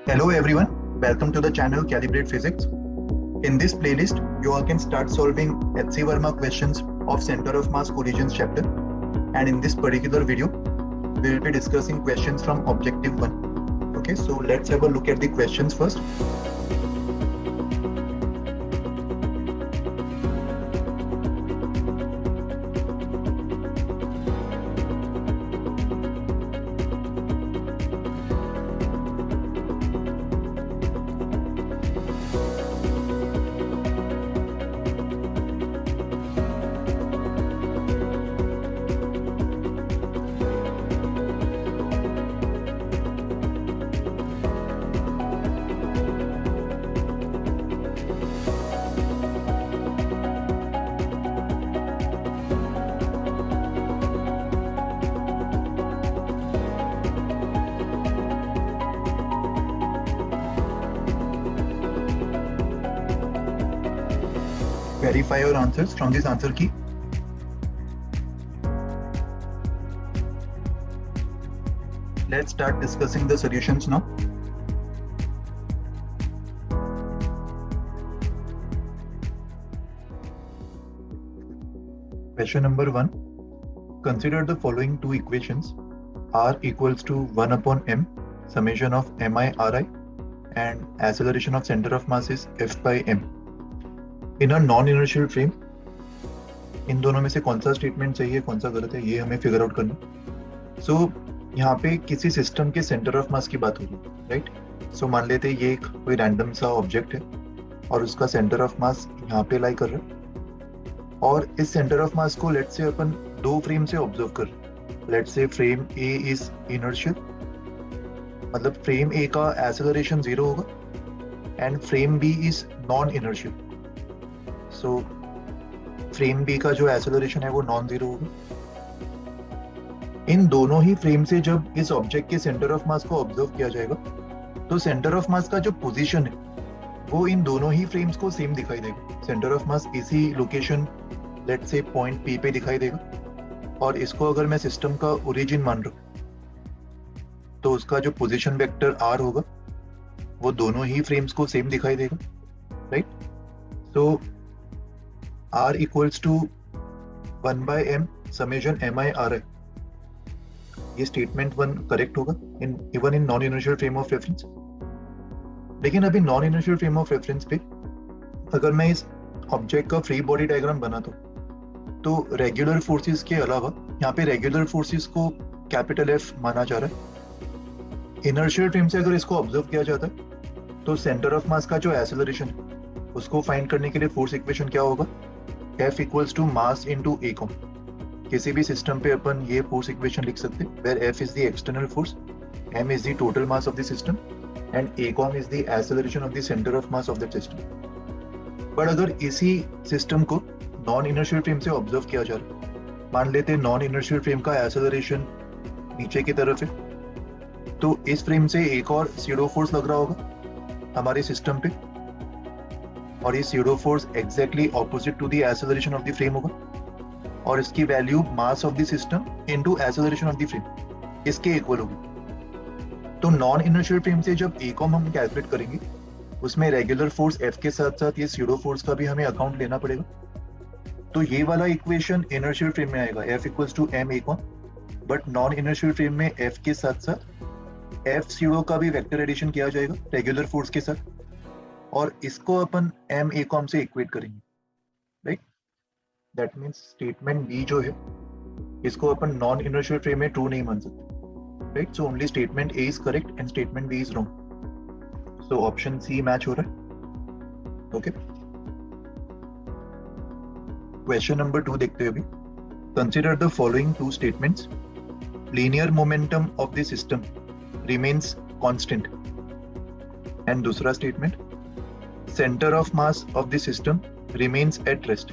Hello everyone, welcome to the channel Calibrate Physics. In this playlist, you all can start solving H.C. Verma questions of Center of Mass Collisions chapter. And in this particular video, we will be discussing questions from Objective 1. Okay, so let's have a look at the questions first. Verify your answers from this answer key. Let's start discussing the solutions now. Question number 1. Consider the following two equations. R equals to 1 upon m, summation of mi ri, and acceleration of center of mass is f by m. In a non inertial frame, इन दोनों में से कौन सा statement सही है कौन सा गलत है ये हमें फिगर आउट करना। सो यहाँ पे किसी सिस्टम के सेंटर ऑफ मास की बात हो रही है, राइट। सो मान लेते हैं ये एक कोई रैंडम सा ऑब्जेक्ट है और उसका सेंटर ऑफ मास यहाँ पे लाई कर रहा है, और इस सेंटर ऑफ मास को लेट्स से अपन दो फ्रेम से ऑब्जर्व कर रहे हैं। Let's say frame A is inertial, मतलब फ्रेम ए का एक्सेलरेशन 0 होगा and frame B is non inertial. So frame B का जो एक्सेलरेशन है वो नॉन जीरो होगा। इन दोनों ही फ्रेम से जब इस ऑब्जेक्ट के सेंटर ऑफ मास को ऑब्जर्व किया जाएगा तो सेंटर ऑफ मास का जो पोजीशन है वो इन दोनों ही फ्रेम्स को सेम दिखाई देगा। सेंटर ऑफ मास इसी location let's say point P पे दिखाई देगा, और इसको अगर मैं सिस्टम का ओरिजिन मान रहा हूं तो उसका जो पोजीशन वेक्टर आर होगा वो दोनों ही फ्रेम्स को सेम दिखाई देगा, राइट। तो R equals to 1 by m summation mi ri, ये स्टेटमेंट 1 करेक्ट होगा even in non inertial frame of reference. लेकिन अभी non inertial frame of reference पे अगर मैं इस ऑब्जेक्ट का फ्री बॉडी डायग्राम बनाता हूँ तो रेगुलर फोर्सेस के अलावा यहाँ पे रेगुलर फोर्सेस को कैपिटल F माना जा रहा है। इनर्शियल फ्रेम से अगर इसको ऑब्जर्व किया जाता है तो सेंटर ऑफ मास का जो एक्सेलरेशन है उसको फाइंड करने के लिए फोर्स इक्वेशन क्या होगा, F equals to mass into ACOM। किसी भी सिस्टम पे अपन ये फोर्स इक्वेशन लिख सकते हैं, where F is the external force, m is the total mass of the system and ACOM is the acceleration of the center of mass of that system। पर अगर इसी सिस्टम को non inertial frame से observe किया जा रहा है, मान लेते हैं नॉन इनर्शियल फ्रेम का एक्सेलरेशन नीचे की तरफ है, तो इस फ्रेम से एक और सीडो फोर्स लग रहा होगा हमारे सिस्टम पे, और ये pseudo force exactly opposite to the acceleration of the frame होगा, और इसकी value mass of the system into acceleration of the frame इसके इक्वल होगी। तो नॉन इनर्शियल फ्रेम से जब ACOM हम कैलकुलेट करेंगे उसमें रेगुलर फोर्स F के साथ साथ ये सीडो फोर्स का भी हमें अकाउंट लेना पड़ेगा। तो ये वाला इक्वेशन इनर्शियल फ्रेम में आएगा F equals to m ACOM, but non inertial frame में F के साथ साथ F सीडो का भी वेक्टर एडिशन किया जाएगा रेगुलर फोर्स के साथ, और इसको अपन m ACOM से इक्वेट करेंगे, right. That means statement B जो है इसको अपन नॉन इनर्शियल फ्रेम में ट्रू नहीं मान सकते, right. So only statement A is correct and statement B is wrong. So option C match हो रहा है, ओके। क्वेश्चन नंबर 2 देखते हैं अभी। Consider the following two statements. Linear momentum of the system remains constant, and दूसरा statement center of mass of the system remains at rest।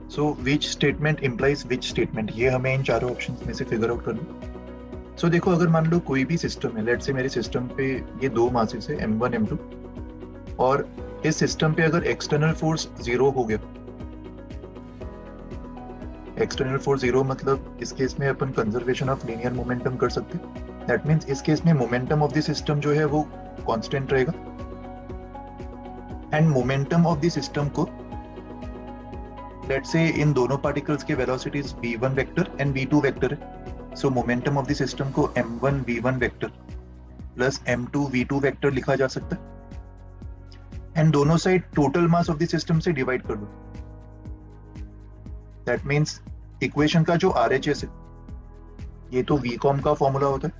So which statement implies which statement, ये हमें इन चारों options में से figure out करना। सो देखो, अगर मान लो कोई भी सिस्टम है, लेट्स से मेरे सिस्टम पे ये दो मासेस है m1 m2, और इस सिस्टम पे अगर एक्सटर्नल फोर्स 0 हो गया, एक्सटर्नल फोर्स 0 मतलब इस केस में अपन कंजर्वेशन ऑफ लीनियर मोमेंटम कर सकते हैं। दैट मीन्स इस केस में मोमेंटम ऑफ द सिस्टम जो है वो कांस्टेंट रहेगा, and momentum of the system को लेट्स से इन दोनों पार्टिकल्स के velocities v1 vector and v2 vector है, सो मोमेंटम ऑफ द सिस्टम को m1 v1 vector plus m2 v2 vector लिखा जा सकता है, एंड दोनों side total mass of the system से डिवाइड कर दो। दैट मीन्स इक्वेशन का जो RHS है, ये तो vcom का फॉर्मूला होता है,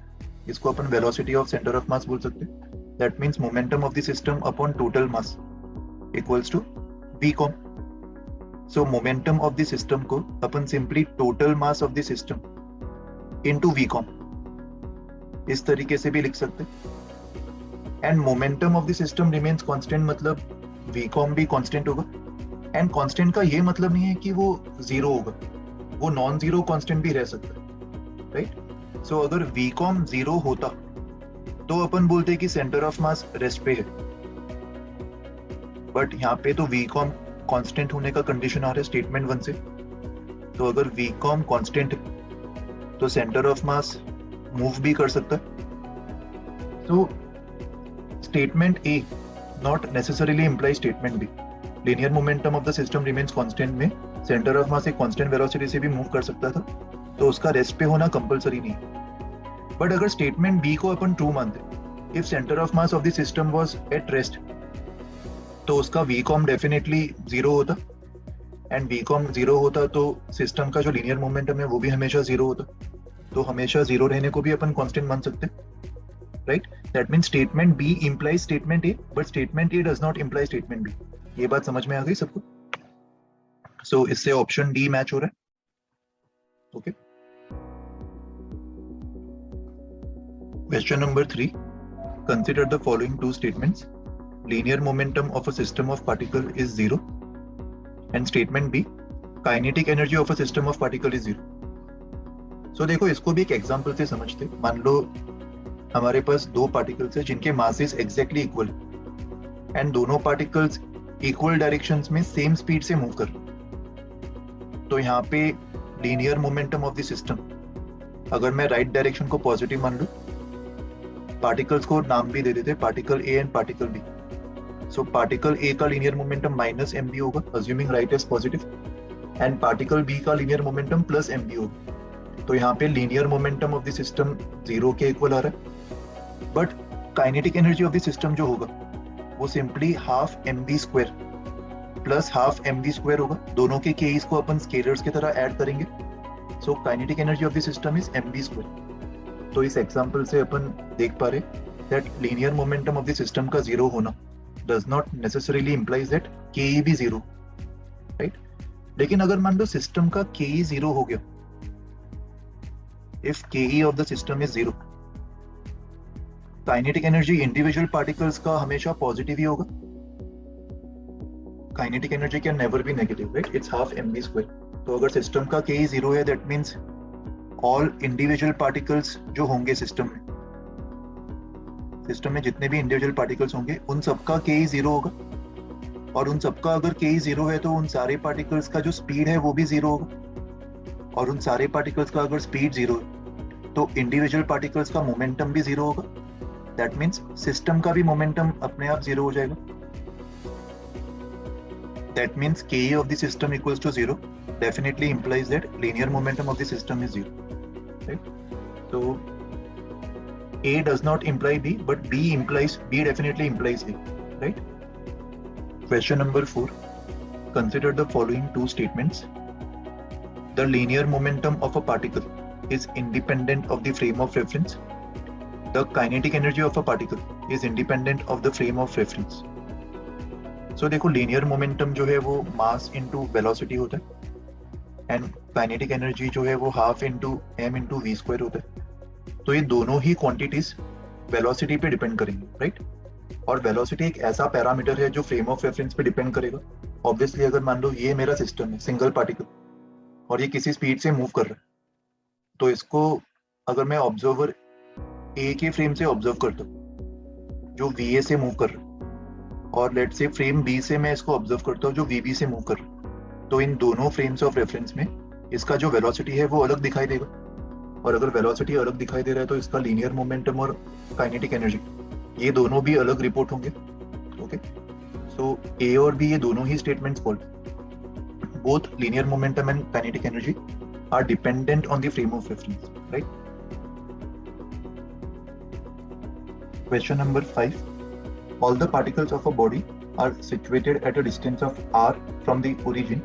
इसको अपन velocity of centre of mass बोल सकते हैं। That means momentum of the system upon total mass equals to vcom। So momentum of the system को अपन simply total mass of the system into vcom इस तरीके से भी लिख सकते हैं, and momentum of the system remains constant, मतलब vcom भी कांस्टेंट होगा, एंड कांस्टेंट का ये मतलब नहीं है कि वो जीरो होगा, वो नॉन जीरो कांस्टेंट भी रह सकता है, राइट। सो अगर vcom जीरो होता तो अपन बोलते कि सेंटर ऑफ मास रेस्ट पे है, बट यहाँ पे तो vcom कांस्टेंट होने का कंडीशन आ रहा है स्टेटमेंट 1 से, तो अगर vcom कांस्टेंट है तो सेंटर ऑफ मास मूव भी कर सकता है। तो statement A not necessarily imply statement B. Linear momentum of the system remains constant में सेंटर ऑफ मास एक कांस्टेंट वेलोसिटी से भी मूव कर सकता था, तो उसका रेस्ट पे होना कंपलसरी नहीं है। बट अगर स्टेटमेंट बी को अपन ट्रू मानते, if centre of mass of the system was at rest, तो उसका vcom डेफिनेटली जीरो होता, एंड vcom जीरो होता तो सिस्टम का जो लीनियर मोमेंटम है वो भी हमेशा जीरो होता, तो हमेशा जीरो रहने को भी अपन कांस्टेंट मान सकते हैं, right. That means statement B implies statement A, but statement A does not imply statement B. ये बात समझ में आ गई सबको? सो इससे ऑप्शन डी मैच हो रहा है। Okay, question number 3, consider the following two statements. Linear momentum of a system of particle is 0, and statement B, kinetic energy of a system of particle is 0. So देखो, इसको भी एक example से समझते। मान लो हमारे पास दो पार्टिकल्स है जिनके मासेस एग्जैक्टली इक्वल है, एंड दोनों पार्टिकल्स इक्वल डायरेक्शंस में सेम स्पीड से मूव कर रहे। तो यहाँ पे linear momentum of the system, अगर मैं राइट डायरेक्शन को पॉजिटिव मान लूं, पार्टिकल्स को नाम भी दे देते, particle A and particle B. So particle A का linear momentum minus M B होगा, assuming right is positive, and particle B का linear momentum plus M B होगा। तो यहाँ पे linear momentum of the system zero के equal आ रहा है, but kinetic energy of the system जो होगा वो simply half M B square plus half M B square होगा। दोनों के केस को अपन स्केलर्स की तरह ऐड करेंगे, so kinetic energy of the system is m B square. तो इस एग्जाम्पल से अपन देख पा रहे that linear momentum of the system का जीरो होना does not necessarily implies that ke भी जीरो, राइट। लेकिन अगर मान लो सिस्टम का ke जीरो हो गया, if ke of the system is zero, kinetic energy individual particles का हमेशा पॉजिटिव ही होगा। Kinetic energy can never be negative, right, it's half M B square. तो अगर सिस्टम का ke जीरो है, that means all individual particles जो होंगे सिस्टम में जितने भी इंडिविजुअल पार्टिकल्स होंगे उन सबका ke जीरो होगा, और उन सबका अगर ke जीरो है तो उन सारे पार्टिकल्स का जो स्पीड है वो भी जीरो होगा, और उन सारे पार्टिकल्स का अगर स्पीड जीरो है तो इंडिविजुअल पार्टिकल्स का मोमेंटम भी जीरो होगा। दैट मीन्स सिस्टम का भी मोमेंटम अपने आप जीरो हो जाएगा। That means ke of the system equals to zero definitely implies that linear momentum of the system is zero, right? So A does not imply B, but B definitely implies A, right? Question number 4. Consider the following two statements. The linear momentum of a particle is independent of the frame of reference. The kinetic energy of a particle is independent of the frame of reference. So देखो, linear momentum जो है वो mass into velocity होता है, and kinetic energy जो है वो half into m into v square होता है। तो ये दोनों ही क्वांटिटीज वेलोसिटी पे डिपेंड करेंगे, राइट। और वेलोसिटी एक ऐसा पैरामीटर है जो फ्रेम ऑफ रेफरेंस पे डिपेंड करेगा। ऑब्वियसली अगर मान लो ये मेरा सिस्टम है, सिंगल पार्टिकल, और ये किसी स्पीड से मूव कर रहा है, तो इसको अगर मैं ऑब्जर्वर ए के फ्रेम से ऑब्जर्व करता हूँ जो वी ए से मूव कर रहा है, और लेट से फ्रेम बी से मैं इसको ऑब्जर्व करता हूँ जो वी बी से मूव कर रहा है, तो इन दोनों फ्रेम्स ऑफ रेफरेंस में इसका जो वेलोसिटी है वो अलग दिखाई देगा। और अगर वेलोसिटी अलग दिखाई दे रहा है तो इसका लीनियर मोमेंटम और काइनेटिक एनर्जी ये दोनों भी अलग रिपोर्ट होंगे। ओके, सो ए और बी ये दोनों ही statements false. Both linear momentum and kinetic energy are dependent on the frame of reference, right? Question number 5. All the particles of a body are situated at a distance of r from the origin.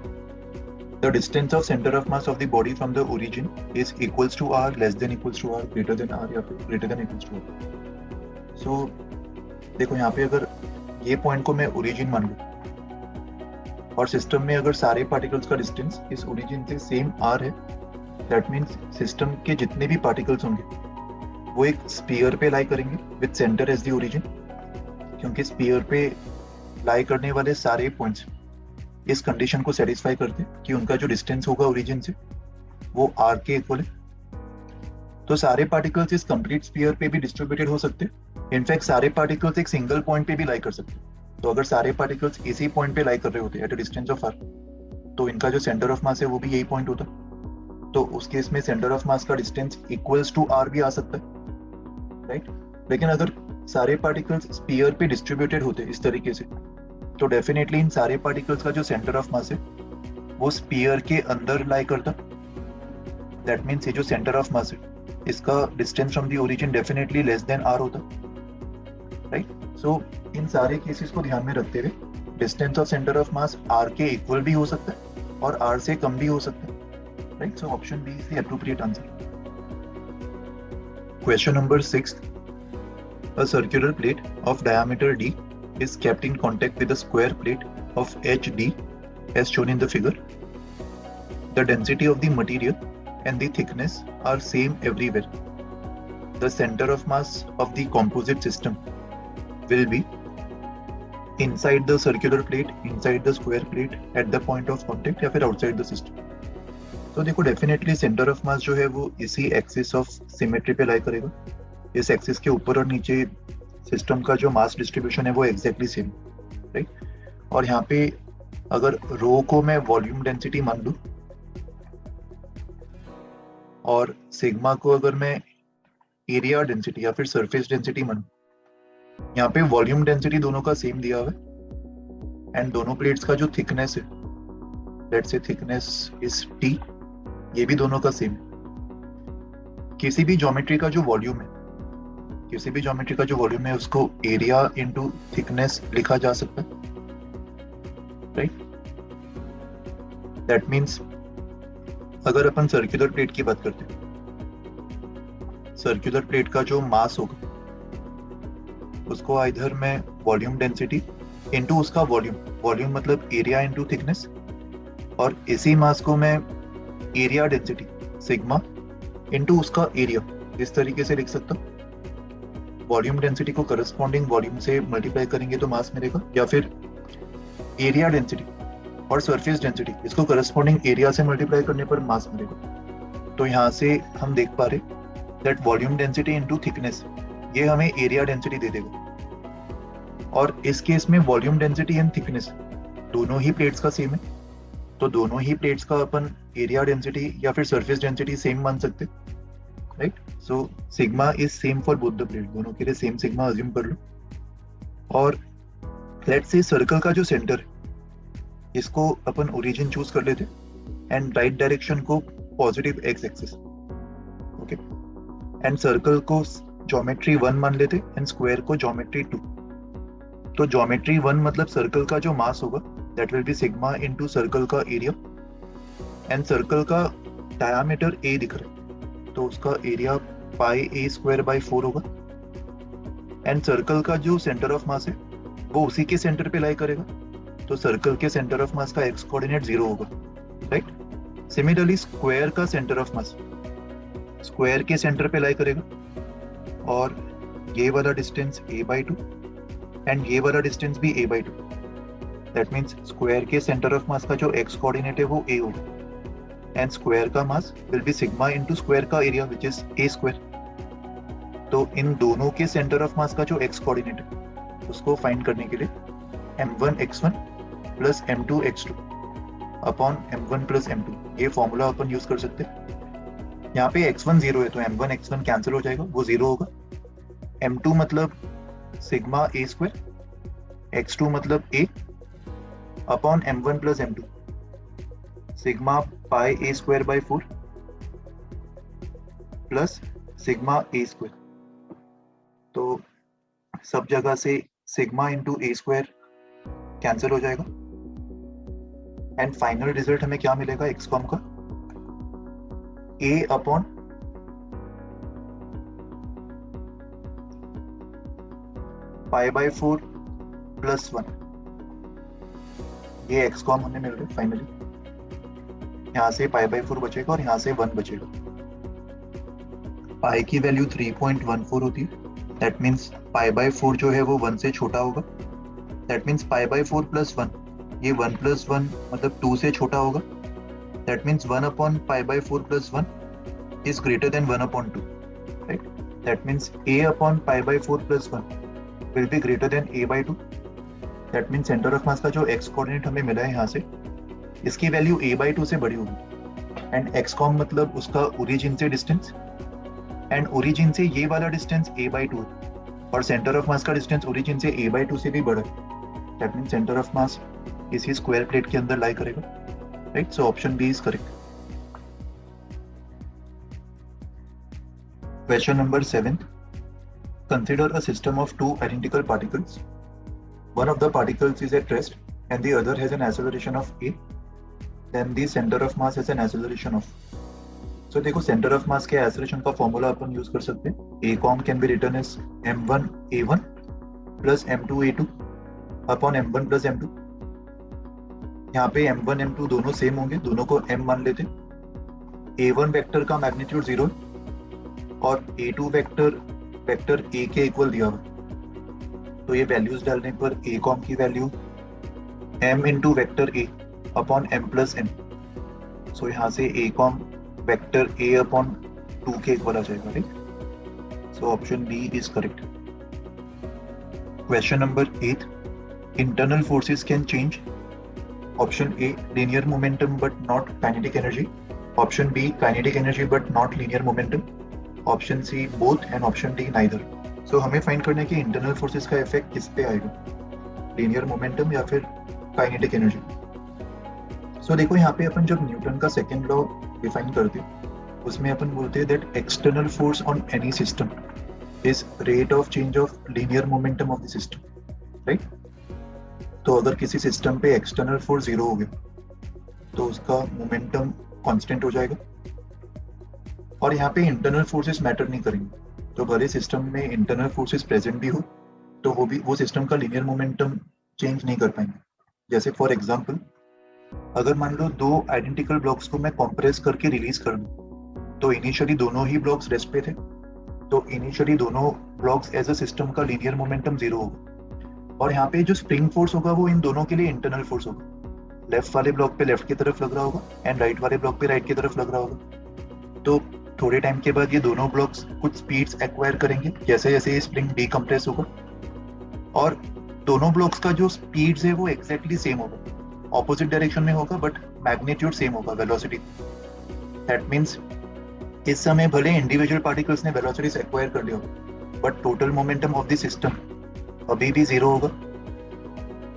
The distance of center of mass of the body from the origin is equals to r, less than equals to r, greater than r या फिर greater than equals to r. So देखो यहाँ पे अगर ये point को मैं origin मान लूँ और सिस्टम में अगर सारे पार्टिकल्स का डिस्टेंस इस ओरिजिन से सेम r है, दैट मीन्स सिस्टम के जितने भी पार्टिकल्स होंगे वो एक स्फीयर पे लाई करेंगे with centre as the origin, क्योंकि स्फीयर पे लाई करने वाले सारे पॉइंट्स इस कंडीशन को सेटिस्फाई करते हैं कि उनका जो डिस्टेंस होगा ओरिजिन से वो r के इक्वल है। तो सारे पार्टिकल्स इस कंप्लीट स्फीयर पे भी डिस्ट्रीब्यूटेड हो सकते हैं। इनफैक्ट सारे पार्टिकल्स एक सिंगल पॉइंट पे भी लाई कर सकते हैं। तो अगर सारे पार्टिकल्स इसी पॉइंट पे लाई कर रहे होते at a distance of r, तो इनका जो सेंटर ऑफ मास है वो भी यही पॉइंट होता। तो उस केस में सेंटर ऑफ मास का डिस्टेंस इक्वल्स टू r भी आ सकता है, राइट? लेकिन अगर सारे पार्टिकल्स स्फीयर पे डिस्ट्रीब्यूटेड होते इस तरीके से, तो डेफिनेटली इन सारे पार्टिकल्स का जो सेंटर ऑफ मास है वो स्फीयर के अंदर लाई करता। दैट मीन्स ये जो सेंटर ऑफ मास है इसका distance from the origin definitely less than r होता, राइट? सो इन सारे केसेस को ध्यान में रखते हुए distance of centre of mass r के इक्वल भी हो सकता है और r से कम भी हो सकता है, right? So option B is the appropriate answer. Question number 6. A circular plate of diameter d is kept in contact with a square plate of hd as shown in the figure. The density of the material and the thickness are same everywhere. The center of mass of the composite system will be inside the circular plate, inside the square plate, at the point of contact या फिर outside the system. तो देखो definitely centre of mass जो है वो इसी axis of symmetry पे लाई करेगा। इस एक्सिस के ऊपर और नीचे सिस्टम का जो मास डिस्ट्रीब्यूशन है वो एग्जैक्टली सेम, राइट? और यहाँ पे अगर रो को मैं वॉल्यूम डेंसिटी मान लूं और सिग्मा को अगर मैं एरिया डेंसिटी या फिर सरफेस डेंसिटी मानूं, यहाँ पे वॉल्यूम डेंसिटी दोनों का सेम दिया हुआ है एंड दोनों प्लेट्स का जो थिकनेस है, let's say thickness is t, ये भी दोनों का सेम है। किसी भी ज्योमेट्री का जो वॉल्यूम है, किसी भी ज्योमेट्री का जो वॉल्यूम है उसको एरिया इनटू थिकनेस लिखा जा सकता है, राइट? दैट मींस अगर अपन सर्कुलर प्लेट की बात करते हैं, सर्कुलर प्लेट का जो मास होगा उसको आइदर मैं वॉल्यूम डेंसिटी इनटू उसका वॉल्यूम मतलब एरिया इनटू थिकनेस, और इसी मास को मैं एरिया डेंसिटी सिग्मा इनटू उसका एरिया इस तरीके से लिख सकता हूँ। वॉल्यूम डेंसिटी को करस्पॉन्डिंग वॉल्यूम से मल्टीप्लाई करेंगे तो मास मिलेगा, या फिर एरिया डेंसिटी और सरफेस डेंसिटी इसको करस्पॉन्डिंग एरिया से मल्टीप्लाई करने पर मास मिलेगा। तो यहाँ से हम देख पा रहे that volume density into thickness ये हमें एरिया डेंसिटी दे देगा। और इस केस में वॉल्यूम डेंसिटी एंड थिकनेस दोनों ही प्लेट्स का सेम है, तो दोनों ही प्लेट्स का अपन एरिया डेंसिटी या फिर सरफेस डेंसिटी सेम मान सकते, right? So sigma is same for both the plate, दोनों के लिए सेम सिग्मा अज्यूम कर लो। और लेट्स से सर्कल का जो सेंटर है इसको अपन ओरिजिन चूज कर लेते एंड राइट डायरेक्शन को positive x axis, okay, and circle को ज्योमेट्री 1 मान लेते एंड स्क्वायर को ज्योमेट्री 2। तो ज्योमेट्री 1 मतलब सर्कल का जो मास होगा that will be sigma into circle का एरिया, एंड सर्कल का डायमीटर a दिख रहा है तो उसका area pi a square by 4 होगा। एंड सर्कल का जो सेंटर ऑफ मास है वो उसी के सेंटर पे लाई करेगा, तो सर्कल के सेंटर ऑफ मास का x कोऑर्डिनेट 0 होगा, राइट? सिमिलरली स्क्वायर का सेंटर ऑफ मास स्क्वायर के सेंटर पे लाई करेगा और ये वाला डिस्टेंस a/2 एंड ये वाला डिस्टेंस भी a/2। दैट मीन्स स्क्वायर के सेंटर ऑफ मास का जो x कोऑर्डिनेट है वो a होगा एंड स्क्वायर का mass will be sigma into square का area which is a square. तो इन दोनों के सेंटर ऑफ मास का जो x कोऑर्डिनेट है उसको फाइंड करने के लिए m1x1 plus m2x2 upon m1 plus m2 ये फॉर्मूला अपन यूज कर सकते हैं। यहाँ पे x1 0 है तो m1 x1 कैंसिल हो जाएगा, वो 0 होगा। m2 मतलब सिग्मा a स्क्वायर, x2 मतलब a upon m1 plus m2 sigma pi a square by 4 plus sigma a square. तो सब जगह से sigma into a square cancel हो जाएगा एंड फाइनल रिजल्ट हमें क्या मिलेगा एक्सकॉम का, a upon pi by 4 plus 1। ये एक्सकॉम हमें मिल रहा है फाइनली। यहाँ से पाई बाई 4 बचेगा और यहाँ से 1 बचेगा। पाई की वैल्यू 3.14 होती है, दैट मीन्स पाई बाई 4 जो है वो 1 से छोटा होगा। That means pi by 4 plus 1, ये 1 प्लस 1 मतलब 2 से छोटा होगा। That means 1 upon pi by 4 plus 1 is greater than 1 upon 2, right. That means a upon pi by 4 plus 1 will be greater than a by 2। That means centre of mass का जो x coordinate हमें मिला है यहाँ से, इसकी value a by 2 से बड़ी होगी एंड x कॉम मतलब उसका ओरिजिन से डिस्टेंस, एंड ओरिजिन से ये वाला डिस्टेंस a बाई 2 और सेंटर ऑफ मास का डिस्टेंस ओरिजिन से a बाई 2 से भी बड़ा है। That means centre of mass इसी स्क्वायर प्लेट के अंदर लाई करेगा, right. So option B is correct. Question number 7, consider a system of two identical particles. One of the particles is at rest and the other has an acceleration of a, then the center of mass has an acceleration of। So देखो centre of mass के acceleration का formula अपन use कर सकते हैं। a COM can be written as m1 a1 plus m2 a2 upon m1 plus m2। यहाँ पे m1 m2 दोनों same होंगे, दोनों को m मान लेते हैं। a1 वेक्टर का मैग्नीट्यूड 0 और a2 वेक्टर a के इक्वल दिया हुआ, तो ये वैल्यूज डालने पर a कॉम की value m into vector a upon m plus m। So यहाँ से a com vector a upon 2 के इक्वल आ जाएगा, right. So option B is correct. Question number 8, internal forces can change. Option A linear momentum but not kinetic energy, option B kinetic energy but not linear momentum, option C both and option D neither. So हमें find करना है कि internal forces का effect किस पे आएगा, linear momentum या फिर काइनेटिक एनर्जी। सो देखो यहाँ पे अपन जब न्यूटन का सेकेंड लॉ डिफाइन करते हैं उसमें अपन बोलते हैं that external force on any system is rate of change of linear momentum of the system, right. तो अगर किसी सिस्टम पे एक्सटर्नल फोर्स 0 हो गया तो उसका मोमेंटम कांस्टेंट हो जाएगा और यहाँ पे इंटरनल फोर्सेस मैटर नहीं करेंगे। तो भले सिस्टम में इंटरनल फोर्सेस प्रेजेंट भी हो तो वो सिस्टम का लीनियर मोमेंटम चेंज नहीं कर पाएंगे। जैसे फॉर एग्जांपल अगर मान लो दो आइडेंटिकल ब्लॉक्स को मैं कंप्रेस करके रिलीज कर दूं तो इनिशियली दोनों ही ब्लॉक्स रेस्ट पे थे, तो इनिशियली दोनों ब्लॉक्स एज अ सिस्टम का लीनियर मोमेंटम 0 होगा और यहाँ पे जो स्प्रिंग फोर्स होगा वो इन दोनों के लिए इंटरनल फोर्स होगा। लेफ्ट वाले ब्लॉक पे लेफ्ट की तरफ लग रहा होगा एंड राइट वाले ब्लॉक पे राइट की तरफ लग रहा होगा। तो थोड़े टाइम के बाद ये दोनों ब्लॉक्स कुछ स्पीड्स एक्वायर करेंगे जैसे जैसे ये स्प्रिंग डीकम्प्रेस होगा और दोनों ब्लॉक्स का जो स्पीड्स है वो एग्जैक्टली सेम होगा, ऑपोजिट डायरेक्शन में होगा बट मैग्नीट्यूड सेम होगा, वेलोसिटी। दैट मीन्स इस समय भले इंडिविजुअल पार्टिकल्स ने वेलोसिटीज एक्वायर कर लिया होगा but total momentum of the system अभी भी 0 होगा।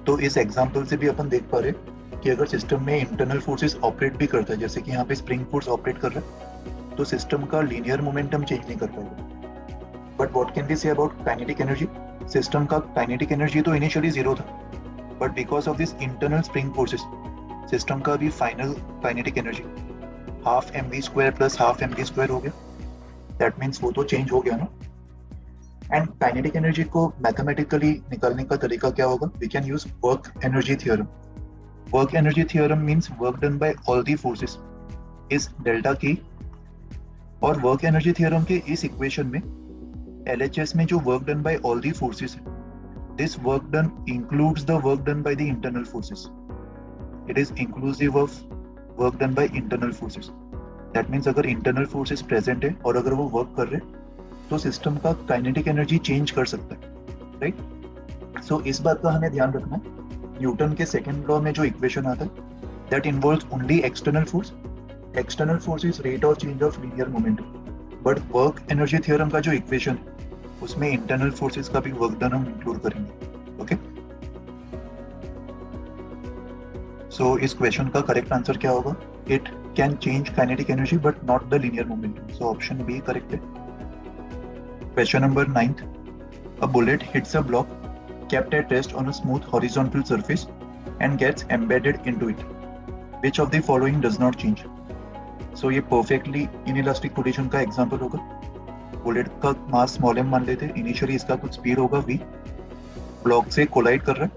तो इस एग्जांपल से भी अपन देख पा रहे कि अगर सिस्टम में इंटरनल फोर्सेस ऑपरेट भी करता है जैसे कि यहाँ पे स्प्रिंग फोर्स ऑपरेट कर रहा है तो सिस्टम का लीनियर मोमेंटम चेंज नहीं कर पाएगा। But what can be say about kinetic energy, system का काइनेटिक एनर्जी तो इनिशियली 0 था but because of this internal spring forces system का भी final kinetic energy half mv square plus half mv square हो गया। दैट मीन्स वो तो change हो गया ना। एंड काइनेटिक एनर्जी को मैथमेटिकली निकालने का तरीका क्या होगा, we can use work energy theorem. Work energy theorem means work done by all the forces is delta K, और वर्क एनर्जी थ्योरम के इस इक्वेशन में LHS में जो work done by all the forces है, this work done includes the work done by the internal forces. It is inclusive of work done by internal forces. That means अगर internal forces present है और अगर वो work कर रहे हैं तो सिस्टम का काइनेटिक एनर्जी चेंज कर सकता है, राइट। सो इस बात का हमें ध्यान रखना है। न्यूटन के सेकेंड लॉ में जो इक्वेशन आता है that involves only external force external force is rate of change of linear momentum, but work energy theorem का जो इक्वेशन है उसमें इंटरनल फोर्सेस का भी वर्क डन हम इंक्लूड करेंगे। ओके, सो इस क्वेश्चन का करेक्ट आंसर क्या होगा? It can change kinetic energy but not the linear momentum, so option B correct है। Question number 9, a bullet hits a block kept at rest on a smooth horizontal surface and gets embedded into it. Which of the following does not change? So ये perfectly inelastic collision का example होगा। Bullet का mass small m मान लेते हैं, initially इसका कुछ speed होगा v, ब्लॉक से कोलाइड कर रहा है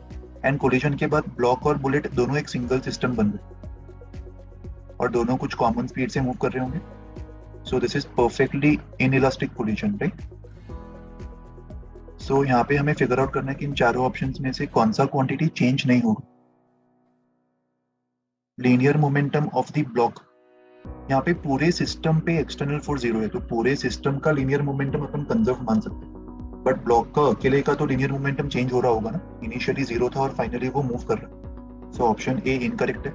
एंड कोलिजन के बाद ब्लॉक और बुलेट दोनों एक सिंगल सिस्टम बन गए और दोनों कुछ कॉमन स्पीड से मूव कर रहे होंगे। So this is perfectly inelastic collision, right? So यहाँ पे हमें फिगर आउट करना है कि इन चारों ऑप्शंस में से कौन सा क्वांटिटी चेंज नहीं होगा। Linear momentum of the block, यहाँ पे पूरे सिस्टम पे एक्सटर्नल फोर्स 0 है तो पूरे सिस्टम का लीनियर मोमेंटम अपन कंजर्व मान सकते हैं, बट ब्लॉक का अकेले का तो लीनियर मोमेंटम चेंज हो रहा होगा ना, इनिशियली 0 था और फाइनली वो मूव कर रहा है। सो ऑप्शन ए इनकरेक्ट है।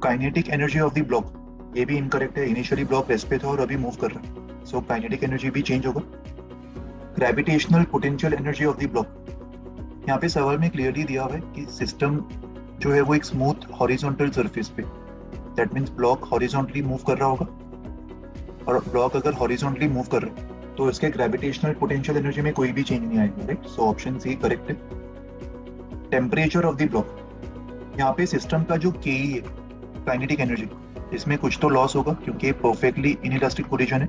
Kinetic energy of the block, ये भी इनकरेक्ट है, इनिशियली ब्लॉक रेस्ट पे था और अभी मूव कर रहा है, सो काइनेटिक एनर्जी भी चेंज होगा। Gravitational potential energy of the block, यहाँ पे सवाल में क्लियरली दिया हुआ है कि सिस्टम जो है वो एक स्मूथ हॉरिजॉन्टल सरफेस पे, that means block horizontally move कर रहा होगा और ब्लॉक अगर हॉरिजॉन्टली मूव कर रहा है तो इसके ग्रेविटेशनल पोटेंशियल एनर्जी में कोई भी चेंज नहीं आएगा, right? So option C correct है। टेम्परेचर ऑफ द ब्लॉक, यहाँ पे सिस्टम का जो के है काइनेटिक एनर्जी, इसमें कुछ तो लॉस होगा क्योंकि परफेक्टली इनइलास्टिक कोलिजन है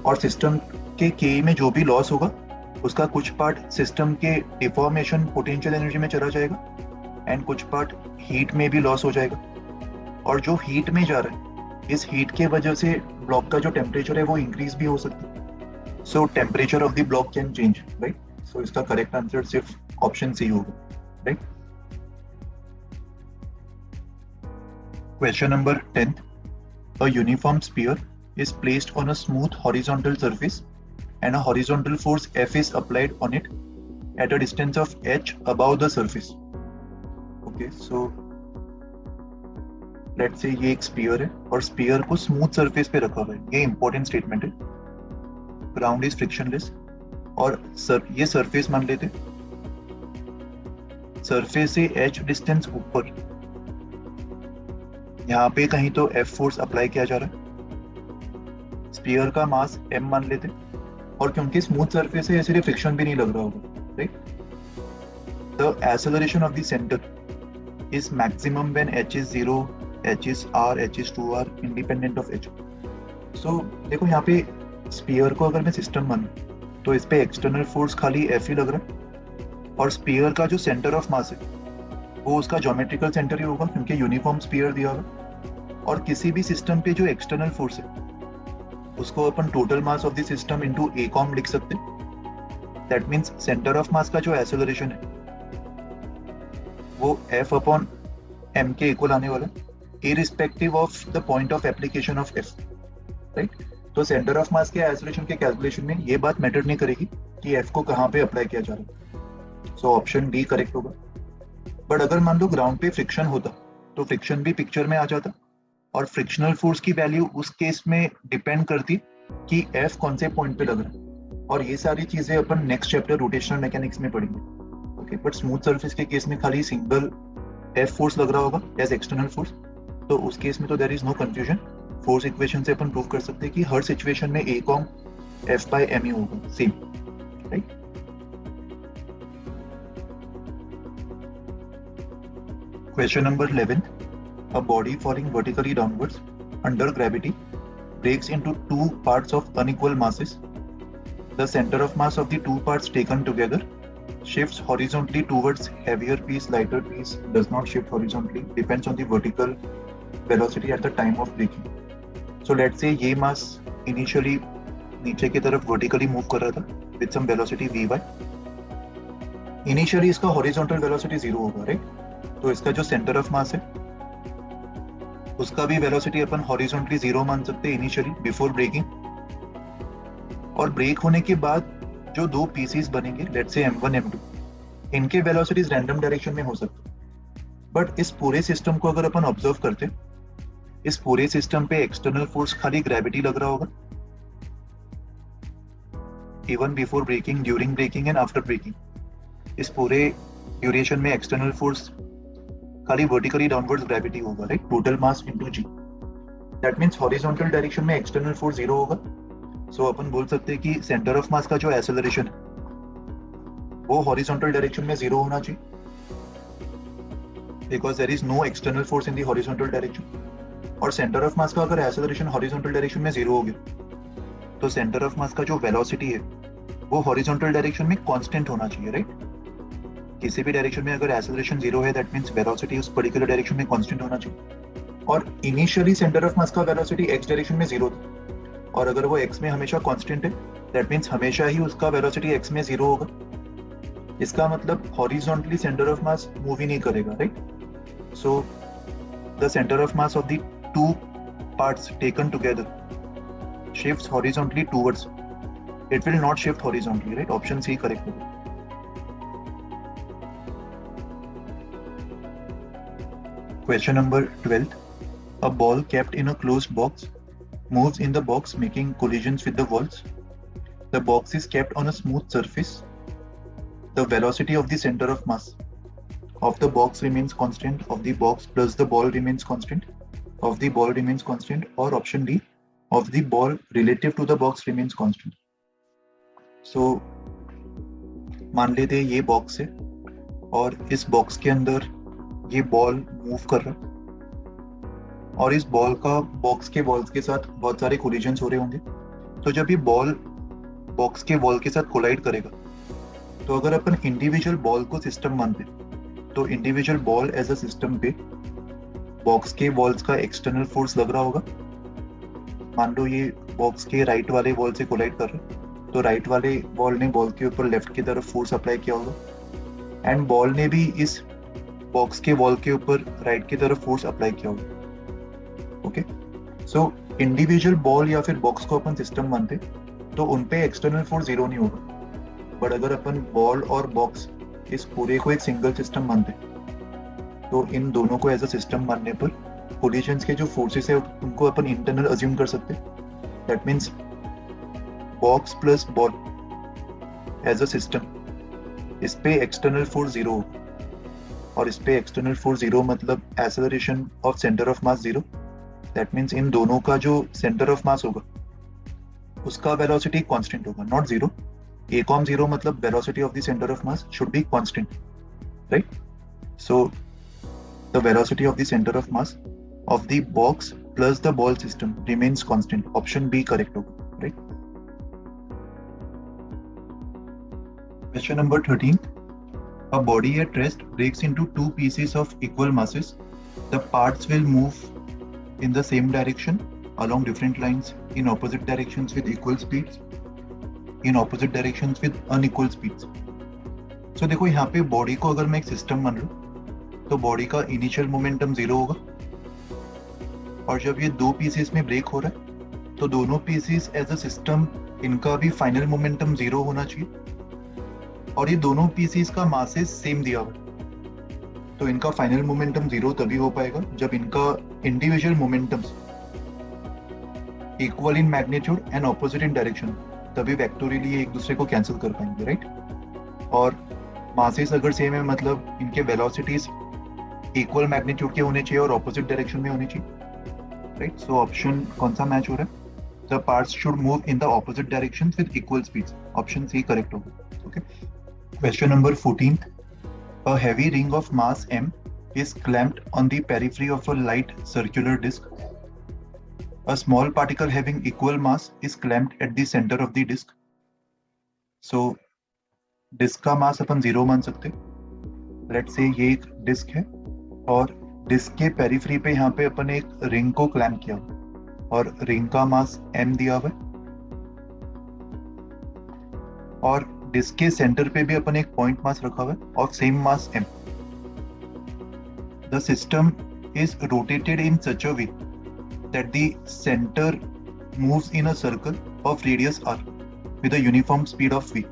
और सिस्टम के में जो भी लॉस होगा उसका कुछ पार्ट सिस्टम के डिफॉर्मेशन पोटेंशियल एनर्जी में चला जाएगा एंड कुछ पार्ट हीट में भी लॉस हो जाएगा, और जो हीट में जा रहा है इस हीट के वजह से ब्लॉक का जो टेम्परेचर है वो इंक्रीज भी हो सकता है। So temperature of the block can change, right? So इसका करेक्ट आंसर सिर्फ ऑप्शन सी होगा, right? Question number 10, a uniform sphere is placed on a smooth horizontal surface and a horizontal force F is applied on it at a distance of h above the surface. Okay, so let's say ये एक spear है और spear को smooth surface पे रखा हुआ है, ये इंपॉर्टेंट स्टेटमेंट है। ग्राउंड इज फ्रिक्शनलेस और ये सरफेस मान लेते, सरफेस से h डिस्टेंस ऊपर, यहाँ पे कहीं तो F फोर्स अप्लाई किया जा रहा है, स्पीयर का मास m मान लेते और क्योंकि स्मूथ सरफेस है इसलिए फ्रिक्शन भी नहीं लग रहा होगा, right? The acceleration of the centre is maximum when h is 0, h is r, h is 2r independent of h. So देखो यहाँ पे स्पीयर को अगर मैं सिस्टम मानूं तो इस पे एक्सटर्नल फोर्स खाली F ही लग रहा है और स्पीयर का जो सेंटर ऑफ मास है वो उसका ज्योमेट्रिकल सेंटर ही होगा क्योंकि यूनिफॉर्म स्पीयर दिया होगा, और किसी भी सिस्टम पे जो एक्सटर्नल फोर्स है उसको अपन total mass of the system into a com लिख सकते हैं। That means centre of mass का जो एक्सेलरेशन है वो F अपॉन m के इक्वल आने वाला है irrespective of the point of application of F, right? तो सेंटर ऑफ मास के एक्सेलरेशन के कैलकुलेशन में ये बात मैटर नहीं करेगी कि F को कहाँ पे अप्लाई किया जा रहा है, सो ऑप्शन डी करेक्ट होगा। बट अगर मान लो ग्राउंड पे फ्रिक्शन होता तो फ्रिक्शन भी पिक्चर में आ जाता और फ्रिक्शनल फोर्स की वैल्यू उस केस में डिपेंड करती कि F कौन से पॉइंट पे लग रहा है, और ये सारी चीजें अपन नेक्स्ट चैप्टर रोटेशनल मैकेनिक्स में पढ़ेंगे। ओके, बट स्मूथ सरफेस के केस में खाली सिंगल F फोर्स लग रहा होगा एज एक्सटर्नल फोर्स, तो उस केस में तो there is no confusion, force equation से अपन प्रूव कर सकते हैं कि हर सिचुएशन में a COM F by m ही होगा, same, right? Question number 11, a body falling vertically downwards under gravity breaks into two parts of unequal masses. The center of mass of the two parts taken together shifts horizontally towards heavier piece, lighter piece does not shift horizontally, depends on the vertical velocity at the time of breaking. So let's say ये mass initially नीचे की तरफ vertically move कर रहा था with some velocity vy. Initially इसका horizontal velocity 0 होगा, right? तो इसका जो सेंटर ऑफ मास है उसका भी वेलोसिटी अपन हॉरिजॉन्टली 0 मान सकते हैं इनिशियली बिफोर ब्रेकिंग, और ब्रेक होने के बाद जो दो पीसीस बनेंगे लेट्स से m1 m2, इनके वेलोसिटीज रैंडम डायरेक्शन में हो सकते हैं, बट इस पूरे सिस्टम को अगर अपन ऑब्जर्व करते इस पूरे सिस्टम पे एक्सटर्नल फोर्स खाली ग्रेविटी लग रहा होगा, even before breaking, during breaking and after breaking. इस पूरे ड्यूरेशन में एक्सटर्नल फोर्स खाली वर्टिकली डाउनवर्ड्स ग्रेविटी होगा, right? Total mass into g. That means horizontal direction में एक्सटर्नल फोर्स 0 होगा। सो अपन बोल सकते हैं कि सेंटर ऑफ मास का जो एक्सेलरेशन है वो हॉरिजॉन्टल डायरेक्शन में 0 होना चाहिए, because there is no external force in the horizontal direction. और सेंटर ऑफ मास का अगर एक्सेलरेशन हॉरिजॉन्टल डायरेक्शन में 0 हो गया तो सेंटर ऑफ मास का जो वेलोसिटी है वो हॉरिजॉन्टल डायरेक्शन में कांस्टेंट होना चाहिए, राइट? किसी भी डायरेक्शन में अगर एक्सेलरेशन 0 है दैट मींस वेलोसिटी उस पर्टिकुलर डायरेक्शन में कांस्टेंट होना चाहिए। और इनिशियली सेंटर ऑफ मास का वेलोसिटी x डायरेक्शन में 0 था, और अगर वो x में हमेशा कांस्टेंट है दैट मींस हमेशा ही उसका वेलोसिटी x में 0 होगा। इसका मतलब horizontally centre of mass move ही नहीं करेगा, right? So the centre of mass of the two parts taken together shifts horizontally towards, it will not shift horizontally, right? Option C correct होगा। Question number 12. A ball kept in a closed box moves in the box making collisions with the walls. The box is kept on a smooth surface. The velocity of the center of mass of the box remains constant, of the box plus the ball remains constant, of the ball remains constant, or option D, of the ball relative to the box remains constant. So मान लेते हैं ये box है और इस box के अंदर ये बॉल मूव कर रहा है और इस बॉल का बॉक्स के वॉल्स के साथ बहुत सारे कोलिजन्स हो रहे होंगे। तो जब ये बॉल बॉक्स के वॉल के साथ कोलाइड करेगा तो अगर अपन इंडिविजुअल बॉल को सिस्टम मानते तो individual ball as a system पे बॉक्स के वॉल्स का एक्सटर्नल फोर्स लग रहा होगा। मान लो ये बॉक्स के राइट वाले वॉल से कोलाइड कर रहे हैं तो राइट वाले वॉल ने बॉल के ऊपर लेफ्ट की तरफ फोर्स अप्लाई किया होगा एंड बॉल ने भी इस बॉक्स के वॉल के ऊपर राइट की तरफ फोर्स अप्लाई किया होगा। ओके, सो इंडिविजुअल बॉल या फिर बॉक्स को अपन सिस्टम मानते तो उनपे एक्सटर्नल फोर्स 0 नहीं होगा। बट अगर अपन बॉल और बॉक्स इस पूरे को एक सिंगल सिस्टम मानते तो इन दोनों को एज अ सिस्टम मानने पर कोलिजन्स के जो फोर्सेस है उनको अपन इंटरनल अज्यूम कर सकते। That means box plus ball as a system, इस पे एक्सटर्नल फोर्स 0 होगा और इस पे एक्सटर्नल फोर्स 0 मतलब acceleration of centre of mass 0। That means इन दोनों का जो सेंटर ऑफ मास होगा उसका वेलोसिटी कांस्टेंट होगा, नॉट 0। a com 0 मतलब velocity of the center of mass should be constant, right? So the velocity of the center of mass of the box plus the ball system remains constant. Option B correct होगा, right? Question number 13. A body at rest breaks into two pieces of equal masses. The parts will move in the same direction along different lines in opposite directions with equal speeds, in opposite directions with unequal speeds. So देखो यहाँ पे body को अगर मैं एक system मान लूँ तो बॉडी का इनिशियल मोमेंटम 0 होगा और जब ये दो पीसेस में ब्रेक हो रहा है तो दोनों पीसेस एज अ सिस्टम इनका भी फाइनल मोमेंटम 0 होना चाहिए और ये दोनों पीसेस का मासेस सेम दिया हुआ तो इनका फाइनल मोमेंटम 0 तभी हो पाएगा जब इनका individual momentums equal in magnitude and opposite in direction, तभी वेक्टोरियली एक दूसरे को कैंसिल कर पाएंगे, राइट? और मासेस अगर सेम है मतलब इनके वेलोसिटीज इक्वल मैग्नीट्यूड के होने चाहिए और ऑपोजिट डायरेक्शन में होने चाहिए, राइट? सो ऑप्शन कौन सा मैच हो रहा है? The parts should move in the opposite directions with equal speeds. Option C correct होगा। Okay, question number 14. A heavy ring of mass m is clamped on the periphery of a light circular disc. A small particle having equal mass is clamped at the center of the disc. So disc का mass अपन 0 मान सकते। Let's say ये एक disc है और disc के periphery पे यहाँ पे अपन एक रिंग को क्लैम्प किया और रिंग का मास m दिया हुआ है और डिस्क के सेंटर पे भी अपन एक पॉइंट मास रखा हुआ है और same mass m. The system is rotated in such a way that the center moves in a circle of radius r with a uniform speed of v.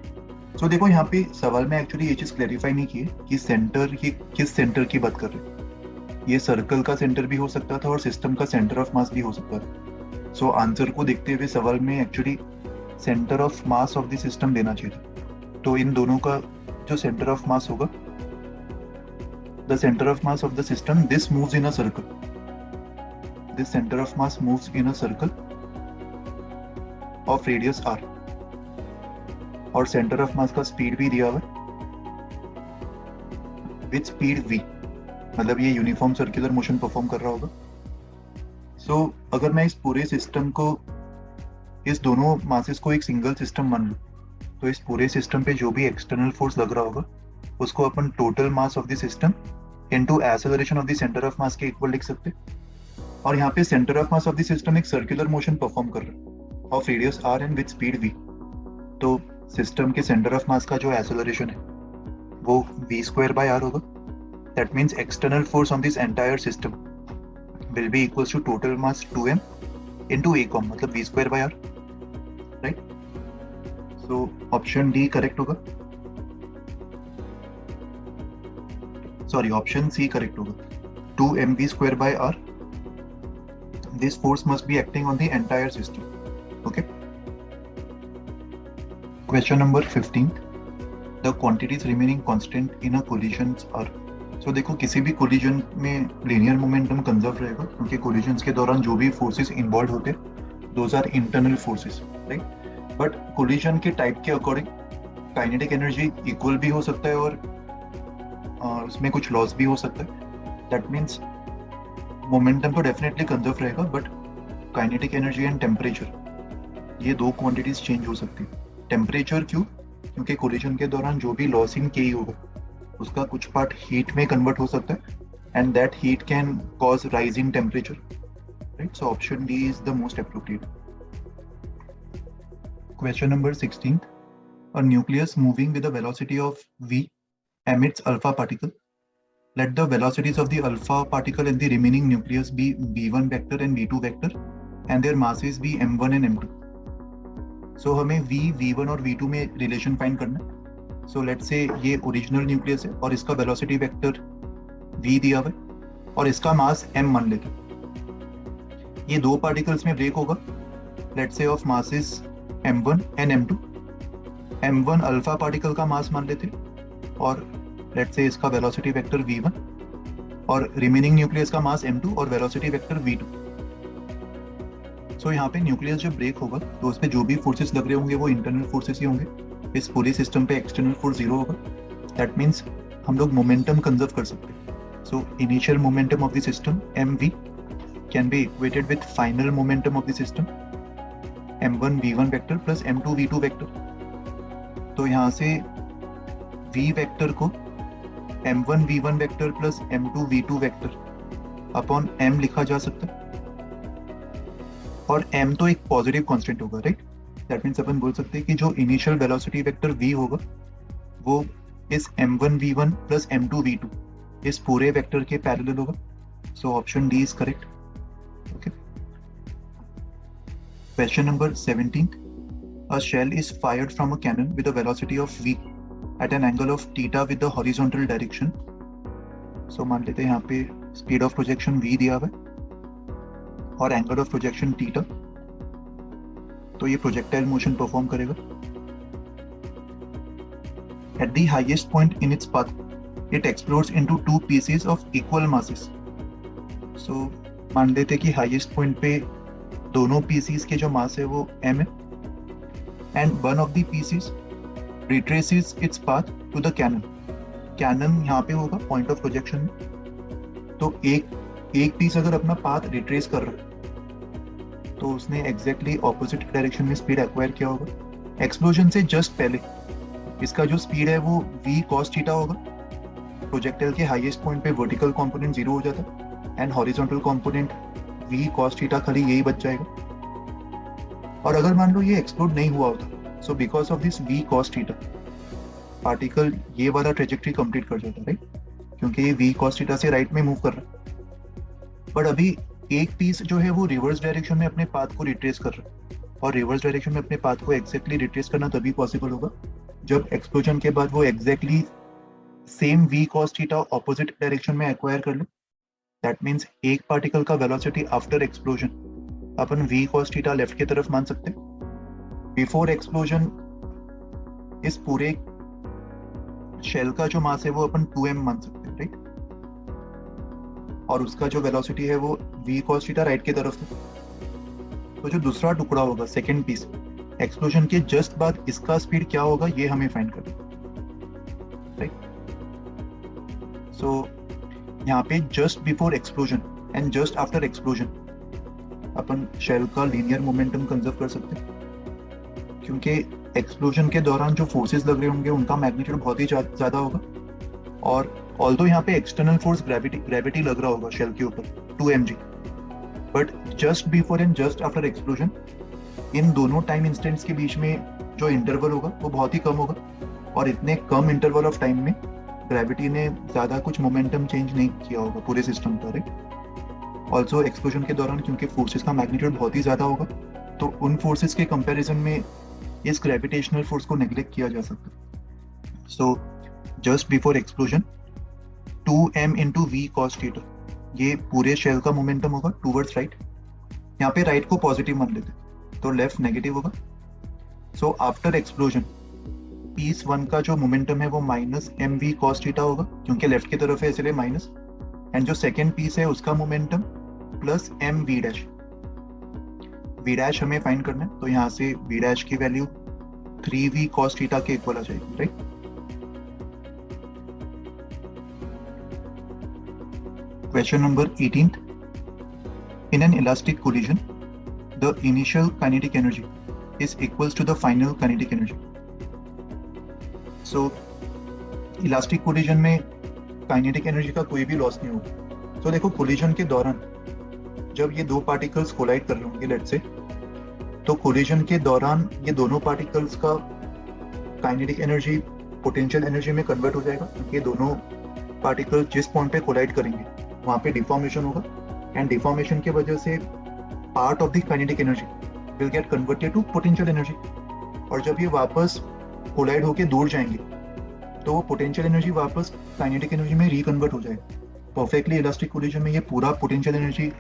So देखो यहाँ पे सवाल में एक्चुअली ये चीज क्लैरिफाई नहीं की है कि सेंटर ही किस सेंटर की बात कर रहे हैं। ये सर्कल का सेंटर भी हो सकता था और सिस्टम का सेंटर ऑफ मास भी हो सकता था। सो आंसर को देखते हुए सवाल में actually centre of mass of the system देना चाहिए था। तो इन दोनों का जो सेंटर ऑफ मास होगा, the centre of mass of the system, this moves in a circle, this centre of mass moves in a circle of radius r, और सेंटर ऑफ मास का स्पीड भी दिया हुआ विद स्पीड v, मतलब ये uniform circular motion perform कर रहा होगा। सो अगर मैं इस पूरे सिस्टम को, इस दोनों मासेस को एक सिंगल सिस्टम मान लूं, तो इस पूरे सिस्टम पे जो भी एक्सटर्नल फोर्स लग रहा होगा उसको अपन total mass of the system into acceleration of the centre of mass के इक्वल लिख सकते। और यहाँ पे centre of mass of the system एक सर्कुलर मोशन परफॉर्म कर रहा है of radius r and with speed v। तो सिस्टम के सेंटर ऑफ मास का जो एक्सेलरेशन है वो v स्क्वायर बाय r होगा। That means external force on this entire system will be equals to total mass 2m into a com, मतलब v square by r, right? So option D correct होगा, sorry option C correct होगा, 2mv square by r. This force must be acting on the entire system. Okay. Question number 15. The quantities remaining constant in a collisions are. So देखो किसी भी collision में linear momentum conserve रहेगा, क्योंकि collisions के दौरान जो भी फोर्सेस इन्वॉल्व होते हैं those are internal forces, right? But collision के टाइप के अकॉर्डिंग काइनेटिक एनर्जी इक्वल भी हो सकता है और उसमें कुछ लॉस भी हो सकता है। दैट मीन्स मोमेंटम तो डेफिनेटली कंजर्व रहेगा, but kinetic energy and temperature, ये दो क्वांटिटीज चेंज हो सकती है। टेम्परेचर क्यों? क्योंकि कोलिजन के दौरान जो भी लॉस इन के होगा उसका कुछ पार्ट हीट में कन्वर्ट हो सकता है and that heat can cause rise in temperature, right? So option D is the most appropriate. Question number 16. A nucleus moving with a velocity of v emits alpha particle. Let the velocities of the alpha particle in the remaining nucleus be v1 vector and v2 vector and their masses be m1 and m2. So हमें v1 और v2 में relation find करना है। So let's say ये original nucleus है और इसका velocity vector v दिया हुआ है और इसका मास m मान लेते हैं। ये दो पार्टिकल्स में ब्रेक होगा, let's say of masses m1 and m2। m1 alpha particle का मास मान लेते हैं और लेट्स से इसका वेलोसिटी वेक्टर v1 और रिमेनिंग न्यूक्लियस का मास m2 और वेलोसिटी वेक्टर v2। सो यहाँ पे न्यूक्लियस जब ब्रेक होगा तो उस पर जो भी फोर्सेस लग रहे होंगे वो इंटरनल फोर्सेस ही होंगे। इस पूरे सिस्टम पे एक्सटर्नल फोर्स जीरो होगा। दैट मीन्स हम लोग मोमेंटम कंजर्व कर सकते हैं। So initial momentum of the system mv can be equated with final momentum of the system m1 v1 vector plus m2 v2 vector. तो यहाँ से v वेक्टर को m1 v1 vector plus m2 v2 vector upon m लिखा जा सकता है और m तो एक पॉजिटिव कांस्टेंट होगा, राइट? दैट मीन्स अपन बोल सकते हैं कि जो इनिशियल वेलोसिटी वेक्टर v होगा वो इस m1 v1 plus m2 v2 इस पूरे वेक्टर के पैरेलल होगा। So option D is correct. Okay. Question number 17. A shell is fired from a cannon with a velocity of v at an angle of theta with the horizontal direction. So मान लेते हैं यहाँ पे speed of projection v दिया हुआ है और angle of projection theta. तो ये प्रोजेक्टाइल मोशन परफॉर्म करेगा। At the highest point in its path, it explodes into two pieces of equal masses. So मान लेते कि हाईएस्ट पॉइंट पे दोनों पीसीज के जो मास है वो m है and one of the pieces retraces its path to the cannon. Cannon यहाँ पे होगा पॉइंट ऑफ प्रोजेक्शन में। तो एक पीस अगर अपना पाथ रिट्रेस कर रहा है तो उसने एग्जैक्टली ऑपोजिट डायरेक्शन में स्पीड एक्वायर किया होगा। एक्सप्लोजन से जस्ट पहले इसका जो स्पीड है वो v cos थीटा होगा। प्रोजेक्टाइल के हाईएस्ट पॉइंट पे वर्टिकल कंपोनेंट जीरो हो जाता है and horizontal component v cos theta खाली यही बच जाएगा। और अगर मान लो ये एक्सप्लोड नहीं हुआ होता, so because of this v cos theta particle ये वाला ट्रेजेक्टरी कंप्लीट कर जाता है, राइट? क्योंकि ये v cos थीटा से राइट में मूव कर रहा है। बट अभी एक पीस जो है वो रिवर्स डायरेक्शन में अपने पाथ को रिट्रेस कर रहा है और रिवर्स डायरेक्शन में अपने पाथ को एग्जैक्टली रिट्रेस करना तभी पॉसिबल होगा जब एक्सप्लोजन के बाद वो exactly same v cos theta opposite direction में एक्वायर कर ले दैट मीन्स एक पार्टिकल का वेलोसिटी आफ्टर एक्सप्लोजन अपन v cos थीटा लेफ्ट की तरफ मान सकते हैं। बिफोर एक्सप्लोजन इस पूरे शेल का जो मास है वो अपन 2m मान सकते हैं, राइट। और उसका जो वेलोसिटी है वो v cos थीटा राइट की तरफ है। तो जो दूसरा टुकड़ा होगा, सेकेंड पीस, एक्सप्लोजन के जस्ट बाद इसका स्पीड क्या होगा ये हमें फाइंड करना है, राइट। सो यहाँ पे just before explosion and just after explosion अपन शेल का लीनियर मोमेंटम कंजर्व कर सकते हैं, क्योंकि एक्सप्लोजन के दौरान जो फोर्सेस लग रहे होंगे उनका मैग्नीट्यूड बहुत ही ज्यादा होगा। और ऑल्दो यहाँ पे एक्सटर्नल फोर्स ग्रेविटी लग रहा होगा शेल के ऊपर 2mg, but just before and just after explosion इन दोनों टाइम इंस्टेंट्स के बीच में जो इंटरवल होगा वो बहुत ही कम होगा, और इतने कम इंटरवल ऑफ टाइम में ग्रेविटी ने ज्यादा कुछ मोमेंटम चेंज नहीं किया होगा पूरे सिस्टम पर, राइट। ऑल्सो एक्सप्लोजन के दौरान क्योंकि फोर्सेस का मैग्नीट्यूड बहुत ही ज्यादा होगा, तो उन फोर्सेस के कंपैरिजन में इस ग्रेविटेशनल फोर्स को नेग्लेक्ट किया जा सकता है। So just before explosion 2m into v cos theta, ये पूरे शेल का मोमेंटम होगा टूवर्ड्स राइट। यहाँ पे राइट को पॉजिटिव मान लेते हैं तो लेफ्ट नेगेटिव होगा। सो आफ्टर एक्सप्लोजन पीस 1 का जो मोमेंटम है वो माइनस mv cos थीटा होगा, क्योंकि लेफ्ट की तरफ है इसलिए माइनस। एंड जो सेकेंड पीस है उसका momentum plus mv dash. v dash हमें फाइंड करना है, तो यहाँ से v डैश की वैल्यू 3v cos थीटा के इक्वल आ जाएगी, right. Question number 18th. In an elastic collision, the initial kinetic energy is equals to the final kinetic energy. So, elastic collision में kinetic energy का कोई भी loss नहीं होगा। तो देखो collision के दौरान जब ये दो पार्टिकल्स कोलाइड कर रहे होंगे लेट्स से, तो collision के दौरान ये दोनों पार्टिकल्स का kinetic energy पोटेंशियल एनर्जी में कन्वर्ट हो जाएगा, क्योंकि ये दोनों पार्टिकल जिस पॉइंट पे कोलाइड करेंगे वहां पे डिफॉर्मेशन होगा, एंड डिफॉर्मेशन की वजह से part of the kinetic energy will get converted to potential energy. और जब ये वापस कोलाइड होके दूर जाएंगे तो वो पोटेंशियल एनर्जी वापस काइनेटिक एनर्जी में रिकन्वर्ट हो जाएगा। परफेक्टली इलास्टिक कोलिजन में ये पूरा पोटेंशियल एनर्जी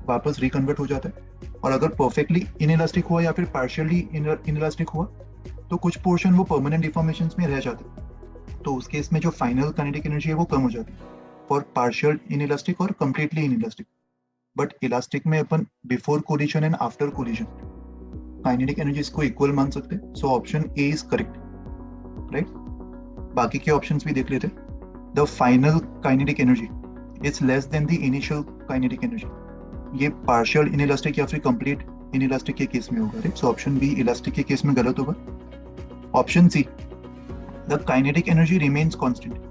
वापस रिकन्वर्ट हो जाता है। और अगर परफेक्टली इनइलास्टिक हुआ या फिर पार्शियली इनइलास्टिक हुआ तो कुछ पोर्शन वो परमानेंट डिफॉर्मेशंस में रह जाते हैं, तो उस केस में जो फाइनल काइनेटिक एनर्जी है वो कम हो जाती है फॉर पार्शियल इनइलास्टिक और कंप्लीटली इनइलास्टिक। बट इलास्टिक में अपन before collision and after collision kinetic energies को इक्वल मान सकते हैं। So option A is correct, right. बाकी के ऑप्शंस भी देख लेते हैं। The final kinetic energy is less than the initial kinetic energy. ये पार्शियल इनइलास्टिक या फिर कंप्लीट इनइलास्टिक के केस में होगा, right. So option B elastic के केस में गलत होगा। Option see the kinetic energy remains constant.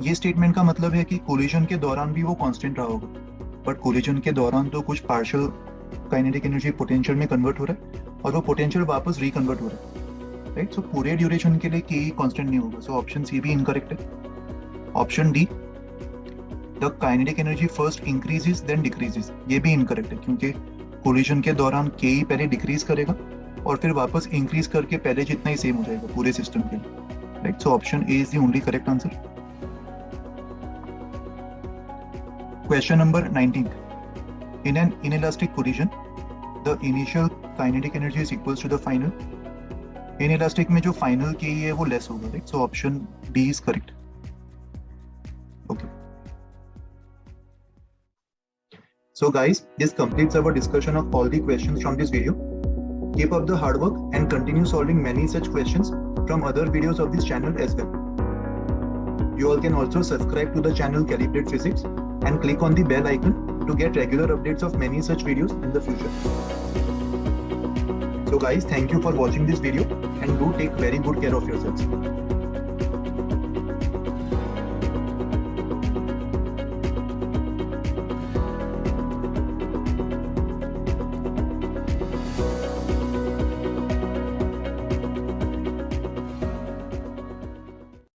ये स्टेटमेंट का मतलब है कि कोलिजन के दौरान भी वो कांस्टेंट रहा होगा, बट कोलिजन के दौरान तो कुछ पार्शियल काइनेटिक एनर्जी पोटेंशियल में कन्वर्ट हो रहा है और वो पोटेंशियल वापस रिकन्वर्ट हो रहा है, राइट। सो पूरे ड्यूरेशन के लिए के कांस्टेंट नहीं होगा। सो ऑप्शन सी भी इनकरेक्ट है। Option D the kinetic energy first increases then decreases, ये भी इनकरेक्ट है, क्योंकि कोलिजन के दौरान के ही पहले डिक्रीज करेगा और फिर वापस इंक्रीज करके पहले जितना ही सेम हो जाएगा पूरे सिस्टम के लिए, right. So option A is the only correct answer. Question number 19. In an inelastic collision, the initial kinetic energy is equals to the final. Inelastic में जो final के है वो less होगा, right? So option D is correct. Okay. So guys, this completes our discussion of all the questions from this video. Keep up the hard work and continue solving many such questions from other videos of this channel as well. You all can also subscribe to the channel Calibrate Physics and click on the bell icon to get regular updates of many such videos in the future. So guys, thank you for watching this video and do take very good care of yourselves.